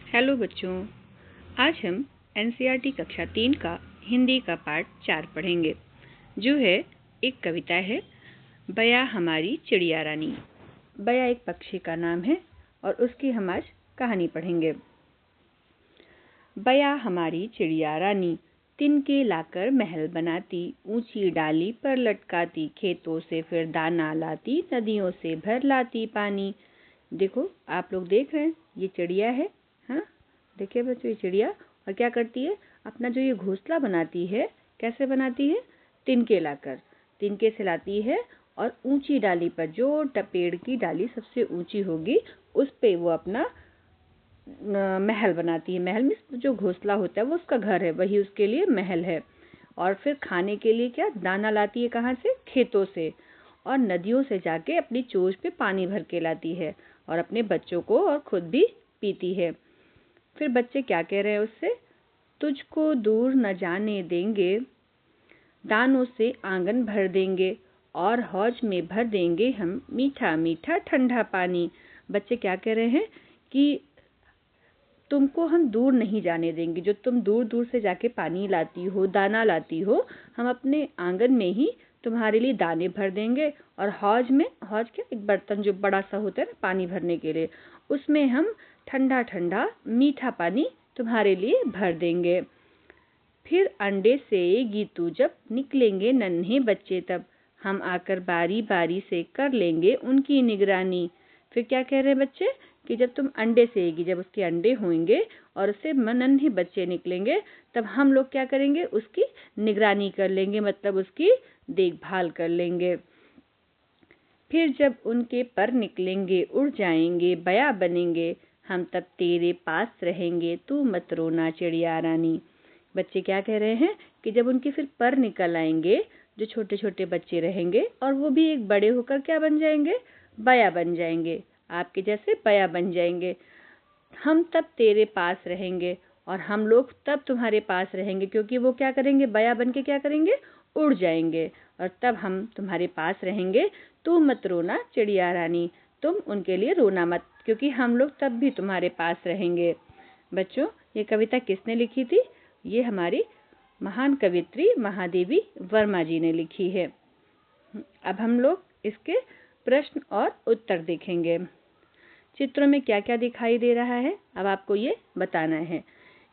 Hello बच्चों, आज हम एनसीईआरटी कक्षा 3 का हिंदी का पाठ 4 पढ़ेंगे, जो है एक कविता है बया हमारी चिड़िया रानी। बया एक पक्षी का नाम है और उसकी हम आज कहानी पढ़ेंगे। बया हमारी चिड़िया रानी, तिनके लाकर महल बनाती, ऊंची डाली पर लटकाती, खेतों से फिर दाना लाती, नदियों से भर लाती पानी। देखो, आप लोग देख रहे हैं, ये चिड़िया है। हाँ, देखिए बच्चों, ये चिड़िया और क्या करती है, अपना जो ये घोंसला बनाती है, कैसे बनाती है? तिनके लाकर, तिनके से लाती है और ऊंची डाली पर, जो पेड़ की डाली सबसे ऊंची होगी, उस पे वो अपना महल बनाती है। महल में जो घोंसला होता है वो उसका घर है, वही उसके लिए महल है। और फिर खाने के लिए क्या दाना लाती है, कहाँ से? खेतों से। और नदियों से जाके अपनी चोंच पे पानी भर के लाती है और अपने बच्चों को और खुद भी पीती है। फिर बच्चे क्या कह रहे हैं उससे? तुझको दूर न जाने देंगे, दानों से आंगन भर देंगे और हौज में भर देंगे हम मीठा मीठा ठंडा पानी। बच्चे क्या कह रहे हैं कि तुमको हम दूर नहीं जाने देंगे, जो तुम दूर दूर से जाके पानी लाती हो, दाना लाती हो, हम अपने आंगन में ही तुम्हारे लिए दाने भर देंगे। और हौज में, हौज क्या, एक बर्तन जो बड़ा सा होता है ना पानी भरने के लिए, उसमें हम ठंडा ठंडा मीठा पानी तुम्हारे लिए भर देंगे। फिर अंडे सेएगी तू जब, निकलेंगे नन्हे बच्चे तब, हम आकर बारी बारी से कर लेंगे उनकी निगरानी। फिर क्या कह रहे हैं बच्चे कि जब तुम अंडे सेएगी, जब उसके अंडे होंगे और उससे नन्हे बच्चे निकलेंगे, तब हम लोग क्या करेंगे? उसकी निगरानी कर लेंगे, मतलब उसकी देखभाल कर लेंगे। फिर जब उनके पर निकलेंगे, उड़ जाएंगे, बया बनेंगे, हम तब तेरे पास रहेंगे, तू मत रोना चिड़िया रानी। बच्चे क्या कह रहे हैं कि जब उनके फिर पर निकल आएंगे, जो छोटे छोटे बच्चे रहेंगे, और वो भी एक बड़े होकर क्या बन जाएंगे? बया बन जाएंगे, आपके जैसे बया बन जाएंगे। हम तब तेरे पास रहेंगे और हम लोग तब तुम्हारे पास रहेंगे, क्योंकि वो क्या करेंगे? बया बन के क्या करेंगे? उड़ जाएंगे, और तब हम तुम्हारे पास रहेंगे। तू मत रोना चिड़िया रानी, तुम उनके लिए रोना मत, क्योंकि हम लोग तब भी तुम्हारे पास रहेंगे। बच्चों, ये कविता किसने लिखी थी? ये हमारी महान कवित्री महादेवी वर्मा जी ने लिखी है। अब हम लोग इसके प्रश्न और उत्तर देखेंगे। चित्रों में क्या क्या दिखाई दे रहा है, अब आपको ये बताना है।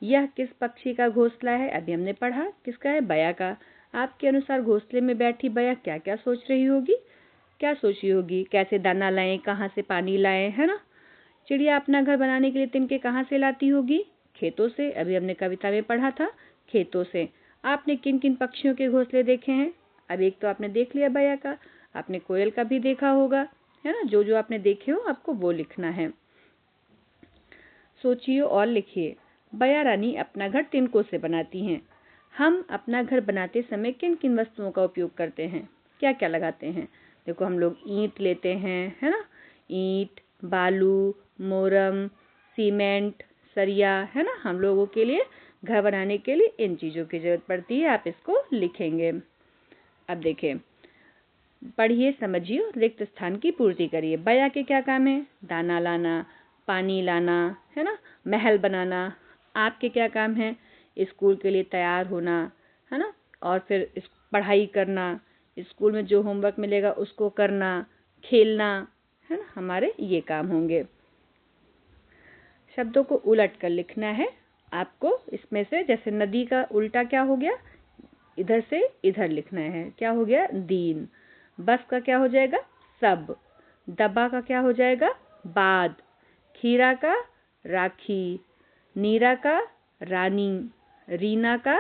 यह किस पक्षी का घोंसला है? अभी हमने पढ़ा किसका है? बया का। आपके अनुसार घोंसले में बैठी बया क्या क्या सोच रही होगी? क्या सोच रही होगी? कैसे दाना लाएं, कहाँ से पानी लाएं, है ना? चिड़िया अपना घर बनाने के लिए तिनके कहाँ से लाती होगी? खेतों से। अभी हमने कविता में पढ़ा था, खेतों से। आपने किन किन पक्षियों के घोंसले देखे हैं? अब एक तो आपने देख लिया बया का, आपने कोयल का भी देखा होगा, है ना? जो जो आपने देखे हो आपको वो लिखना है। सोचिए और लिखिए। बया रानी अपना घर तिनकों से बनाती हैं। हम अपना घर बनाते समय किन किन वस्तुओं का उपयोग करते हैं? क्या क्या लगाते हैं? देखो, हम लोग ईंट लेते हैं, है ना? ईंट, बालू, मोरम, सीमेंट, सरिया, है ना? हम लोगों के लिए घर बनाने के लिए इन चीज़ों की जरूरत पड़ती है। आप इसको लिखेंगे। अब देखिए, पढ़िए, समझिए, रिक्त स्थान की पूर्ति करिए। बया के क्या काम है? दाना लाना, पानी लाना, है ना? महल बनाना। आपके क्या काम है? स्कूल के लिए तैयार होना, है ना? और फिर पढ़ाई करना, स्कूल में जो होमवर्क मिलेगा उसको करना, खेलना, है ना? हमारे ये काम होंगे। शब्दों को उलट कर लिखना है आपको। इसमें से जैसे नदी का उल्टा क्या हो गया? इधर से इधर लिखना है। क्या हो गया? दीन। बस का क्या हो जाएगा? सब। दबा का क्या हो जाएगा? बाद। खीरा का राखी। नीरा का रानी। रीना का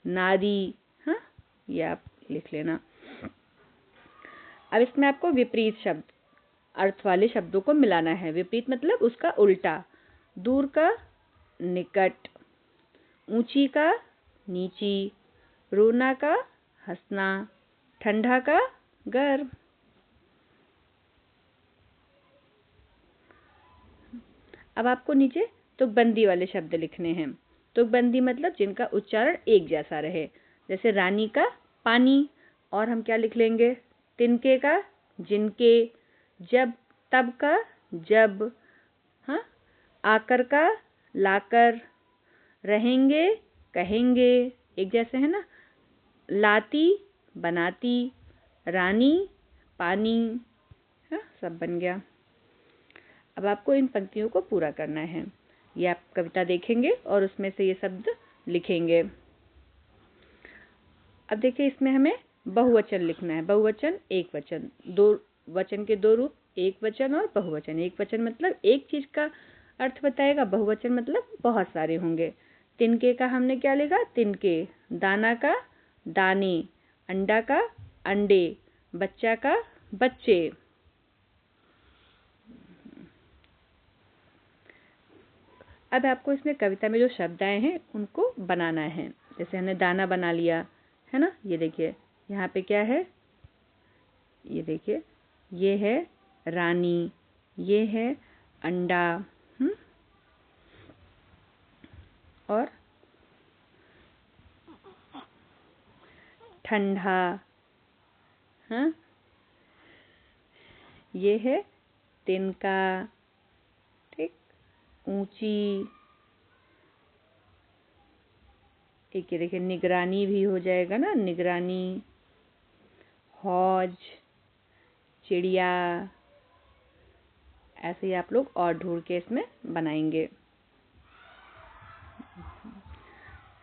नारी। हाँ, ये आप लिख लेना। अब इसमें आपको विपरीत शब्द, अर्थ वाले शब्दों को मिलाना है। विपरीत मतलब उसका उल्टा। दूर का निकट। ऊंची का नीची। रोना का हंसना। ठंडा का गर्म। अब आपको नीचे तुकबंदी वाले शब्द लिखने हैं। तुकबंदी मतलब जिनका उच्चारण एक जैसा रहे। जैसे रानी का पानी, और हम क्या लिख लेंगे? तिनके का जिनके। जब तब का जब। हाँ, आकर का लाकर, रहेंगे, कहेंगे, एक जैसे है ना। लाती, बनाती, रानी, पानी, हाँ सब बन गया। अब आपको इन पंक्तियों को पूरा करना है। ये आप कविता देखेंगे और उसमें से ये शब्द लिखेंगे। अब देखिए, इसमें हमें बहुवचन लिखना है। बहुवचन, एक वचन, दो वचन के दो रूप, एक वचन और बहुवचन। एक वचन मतलब एक चीज का अर्थ बताएगा, बहुवचन मतलब बहुत सारे होंगे। तिनके का हमने क्या लिखा? तिनके। दाना का दाने, अंडा का अंडे, बच्चा का बच्चे। अब आपको इसमें कविता में जो शब्द आए हैं उनको बनाना है। जैसे हमने दाना बना लिया है ना। ये देखिए यहाँ पे क्या है, ये देखिए ये है रानी, ये है अंडा, और ठंडा, हाँ, ये है तिनका, ठीक, ऊंची, एक ये देखिए निगरानी भी हो जाएगा ना, निगरानी, हौज, चिड़िया। ऐसे ही आप लोग और ढूंढ के इसमें बनाएंगे।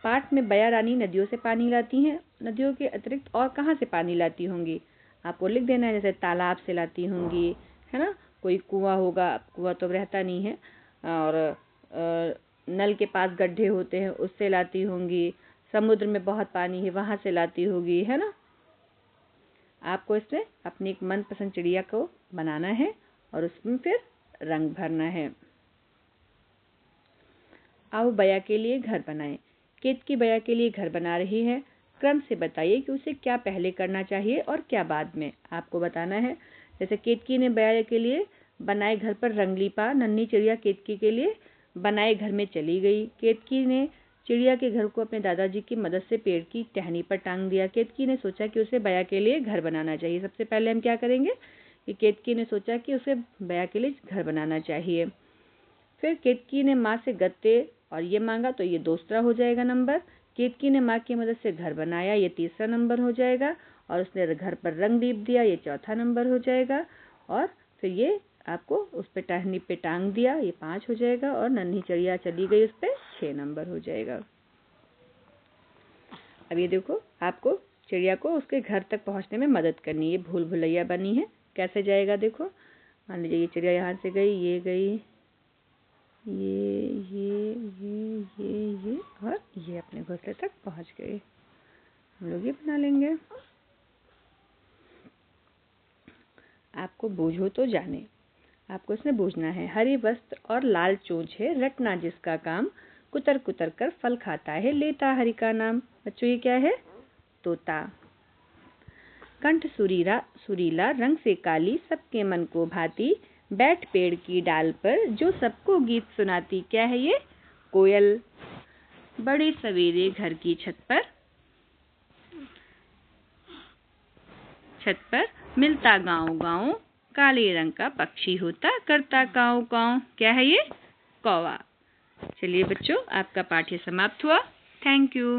पाठ में बया रानी नदियों से पानी लाती हैं। नदियों के अतिरिक्त और कहाँ से पानी लाती होंगी? आपको लिख देना है। जैसे तालाब से लाती होंगी, है ना, कोई कुआं होगा, कुआं तो रहता नहीं है, और नल के पास गड्ढे होते हैं उससे लाती होंगी, समुद्र में बहुत पानी है वहां से लाती होगी, है ना। आपको इसमें अपनी एक मनपसंद चिड़िया को बनाना है और उसमें फिर रंग भरना है। आओ बया के लिए घर बनाएं। केतकी बया के लिए घर बना रही है। क्रम से बताइए कि उसे क्या पहले करना चाहिए और क्या बाद में, आपको बताना है। जैसे केतकी ने बया के लिए बनाए घर पर रंग लीपा। नन्ही चिड़िया केतकी के लिए बनाए घर में चली गई। केतकी ने चिड़िया के घर को अपने दादाजी की मदद से पेड़ की टहनी पर टांग दिया। केतकी ने सोचा कि उसे बया के लिए घर बनाना चाहिए। सबसे पहले हम क्या करेंगे कि केतकी ने सोचा कि उसे बया के लिए घर बनाना चाहिए। फिर केतकी ने माँ से गत्ते और ये मांगा, तो ये दूसरा हो जाएगा नंबर। केतकी ने माँ की मदद से घर बनाया, ये तीसरा नंबर हो जाएगा। और उसने घर पर रंग लीप दिया, ये चौथा नंबर हो जाएगा। और फिर ये आपको उस पे टहनी पे टांग दिया, ये 5 हो जाएगा। और नन्ही चिड़िया चली गई, उस पे 6 नंबर हो जाएगा। अब ये देखो, आपको चिड़िया को उसके घर तक पहुंचने में मदद करनी है। ये भूल भुलैया बनी है, कैसे जाएगा देखो। मान लीजिए ये चिड़िया यहाँ से गई, ये गई, ये और ये अपने घोंसले तक पहुंच गए। हम लोग ये बना लेंगे। आपको बूझो तो जाने, आपको इसमें बूझना है। हरी वस्त्र और लाल चोंच है, रटना जिसका काम, कुतर कुतर कर फल खाता है, लेता हरि का नाम। बच्चों ये क्या है? तोता। कंठ सुरीला सुरीला, रंग से काली, सबके मन को भाती, बैठ पेड़ की डाल पर जो सबको गीत सुनाती। क्या है ये? कोयल। बड़े सवेरे घर की छत पर मिलता गाँव गाँव, काले रंग का पक्षी होता, करता काँव काँव। क्या है ये? कौवा। चलिए बच्चों, आपका पाठ्य समाप्त हुआ। Thank you.